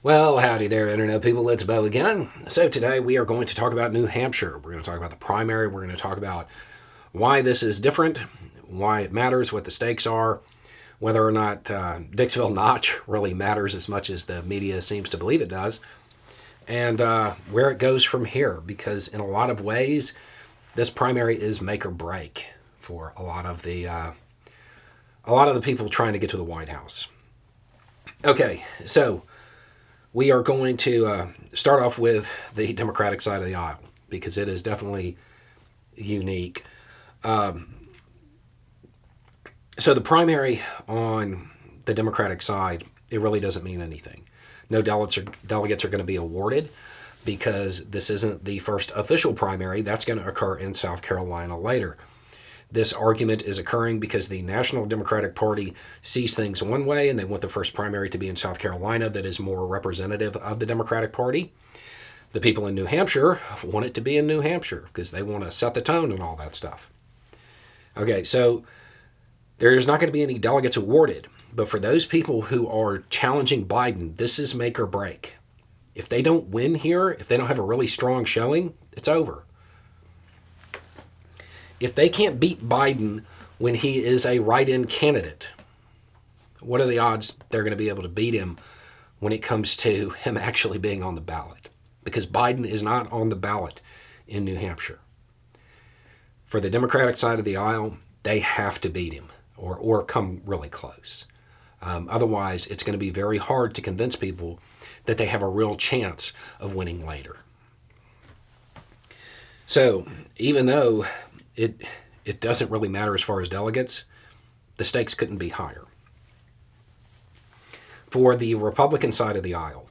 Well, howdy there, Internet people. It's Bo again. So, today we are going to talk about New Hampshire. We're going to talk about the primary. We're going to talk about why this is different, why it matters, what the stakes are, whether or not Dixville Notch really matters as much as the media seems to believe it does, and where it goes from here. Because, in a lot of ways, this primary is make or break for a lot of the people trying to get to the White House. Okay, so we are going to start off with the Democratic side of the aisle because it is definitely unique. So the primary on the Democratic side, it really doesn't mean anything. No delegates are going to be awarded because this isn't the first official primary. That's going to occur in South Carolina later. This argument is occurring because the National Democratic Party sees things one way and they want the first primary to be in South Carolina that is more representative of the Democratic Party. The people in New Hampshire want it to be in New Hampshire because they want to set the tone and all that stuff. Okay, so there's not going to be any delegates awarded, but for those people who are challenging Biden, this is make or break. If they don't win here, if they don't have a really strong showing, it's over. If they can't beat Biden when he is a write-in candidate, what are the odds they're going to be able to beat him when it comes to him actually being on the ballot? Because Biden is not on the ballot in New Hampshire. For the Democratic side of the aisle, they have to beat him or come really close. Otherwise, it's going to be very hard to convince people that they have a real chance of winning later. So, even though it doesn't really matter as far as delegates, the stakes couldn't be higher. For the Republican side of the aisle,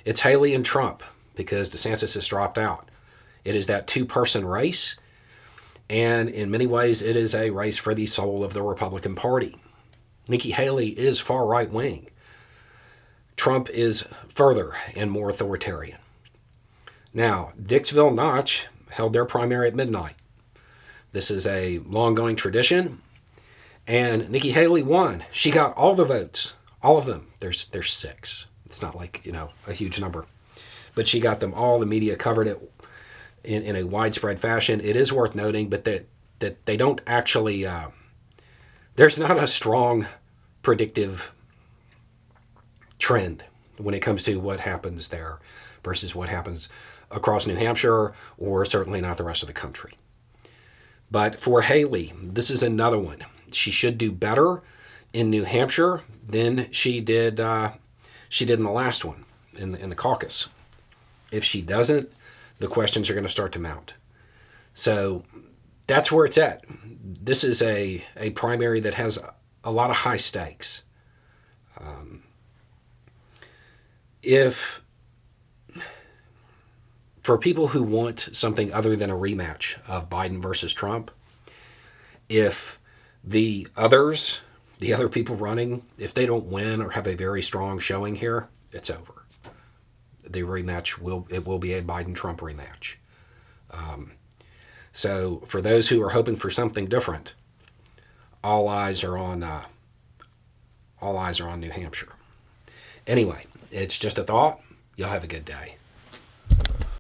it's Haley and Trump because DeSantis has dropped out. It is that two-person race, and in many ways it is a race for the soul of the Republican Party. Nikki Haley is far right-wing. Trump is further and more authoritarian. Now, Dixville Notch held their primary at midnight. This is a long-going tradition, and Nikki Haley won. She got all the votes, all of them. There's 6. It's not like, a huge number. But she got them all. The media covered it in a widespread fashion. It is worth noting, but that they don't actually, there's not a strong predictive trend when it comes to what happens there versus what happens across New Hampshire or certainly not the rest of the country. But for Haley, this is another one. She should do better in New Hampshire than she did in the last one, in the caucus. If she doesn't, the questions are going to start to mount. So that's where it's at. This is a primary that has a lot of high stakes. If for people who want something other than a rematch of Biden versus Trump, if the other people running, if they don't win or have a very strong showing here, it's over. The rematch will be a Biden-Trump rematch. So for those who are hoping for something different, all eyes are on New Hampshire. Anyway, it's just a thought. Y'all have a good day.